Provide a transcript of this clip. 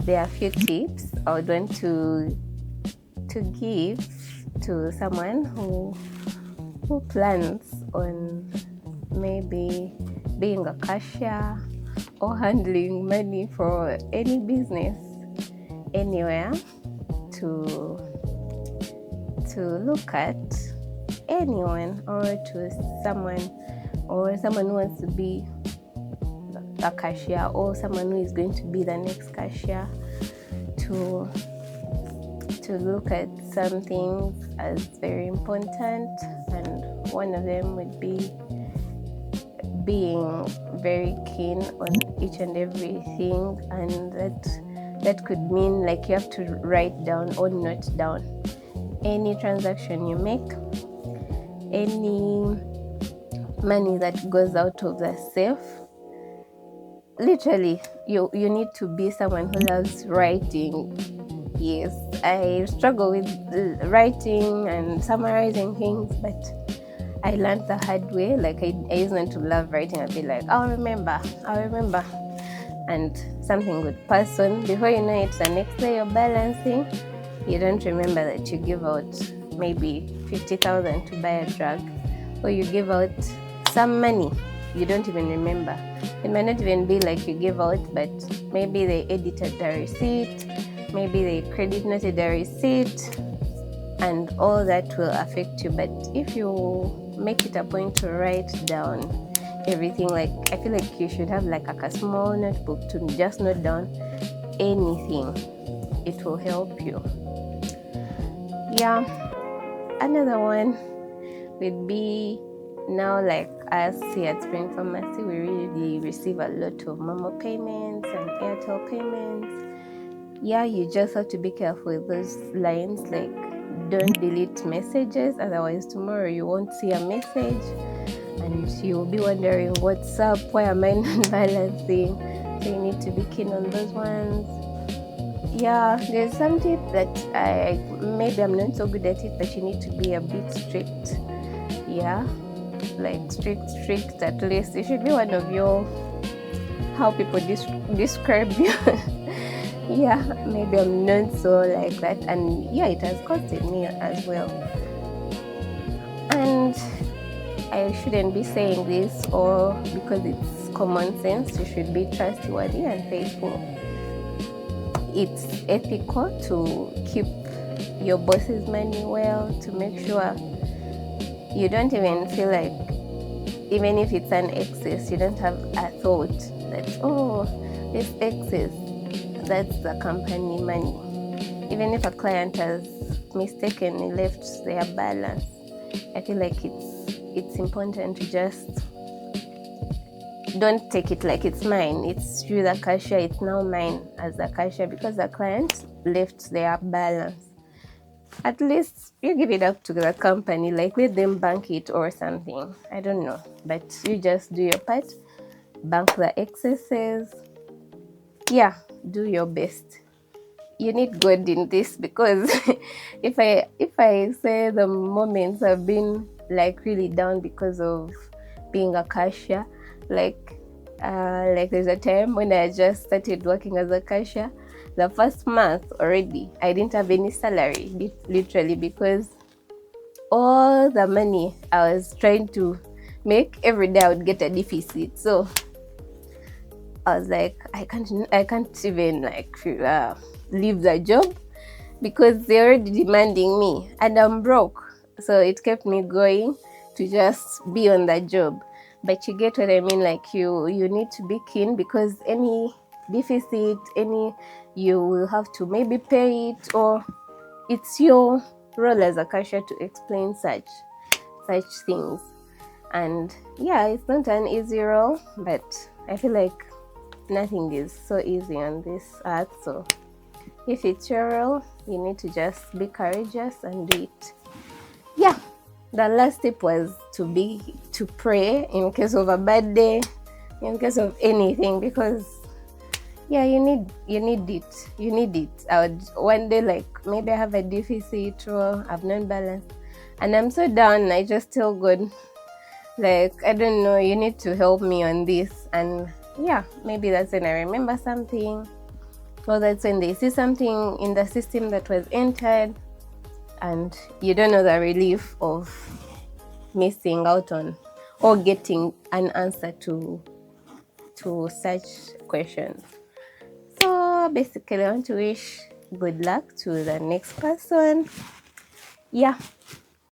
there are a few tips I would want to give to someone who plans on maybe being a cashier or handling money for any business anywhere, to look at anyone or to someone who wants to be a cashier or someone who is going to be the next cashier, to look at some things as very important, and one of them would be being very keen on each and everything, and that could mean like you have to write down or note down any transaction you make, any money that goes out of the safe. Literally, you need to be someone who loves writing. Yes, I struggle with writing and summarizing things, but I learned the hard way. Like I used not to love writing. I'd be like, I'll remember, and something would pass on. Before you know it, the next day you're balancing, you don't remember that you give out maybe 50,000 to buy a drug, or you give out some money you don't even remember. It might not even be like you give out, but maybe they edited the receipt, maybe they credit noted the receipt, and all that will affect you. But if you make it a point to write down everything, like I feel like you should have like a small notebook to just note down anything. It will help you. Yeah, another one would be, now like us here at Spring Pharmacy, we really receive a lot of Momo payments and Airtel payments. Yeah, you just have to be careful with those lines, like don't delete messages, otherwise tomorrow you won't see a message and you'll be wondering what's up, why am I not balancing? So you need to be keen on those ones. Yeah, there's some tip that maybe I'm not so good at it, but you need to be a bit strict. Yeah, like strict at least. It should be one of your, how people describe you. Yeah, maybe I'm not so like that, and yeah, it has costed me as well. And I shouldn't be saying this, or because it's common sense, you should be trustworthy and faithful. It's ethical to keep your boss's money well, to make sure you don't even feel like, even if it's an excess, you don't have a thought that, oh, this excess, that's the company money. Even if a client has mistakenly left their balance, I feel like it's important to just don't take it like it's mine. It's you, the cashier, it's now mine as the cashier because the client left their balance. At least you give it up to the company, like let them bank it or something. I don't know, but you just do your part, bank the excesses. Yeah, do your best. You need God in this, because if I say the moments have been like really down because of being a cashier, like there's a time when I just started working as a cashier. The first month already, I didn't have any salary, literally, because all the money I was trying to make every day, I would get a deficit. So I was like, I can't even like leave the job because they're already demanding me, and I'm broke. So it kept me going to just be on the job. But you get what I mean? Like you need to be keen, because any deficit, you will have to maybe pay it, or it's your role as a cashier to explain such things. And yeah, it's not an easy role, but I feel like nothing is so easy on this earth. So if it's your role, you need to just be courageous and do it. Yeah, the last tip was to pray in case of a bad day, in case of anything, because yeah, you need it. I would one day, like maybe I have a deficit or I've non-balance and I'm so down, I just tell God, like, I don't know, you need to help me on this. And yeah, maybe that's when I remember something So that's when they see something in the system that was entered, and you don't know the relief of missing out on or getting an answer to such questions. So basically, I want to wish good luck to the next person. Yeah,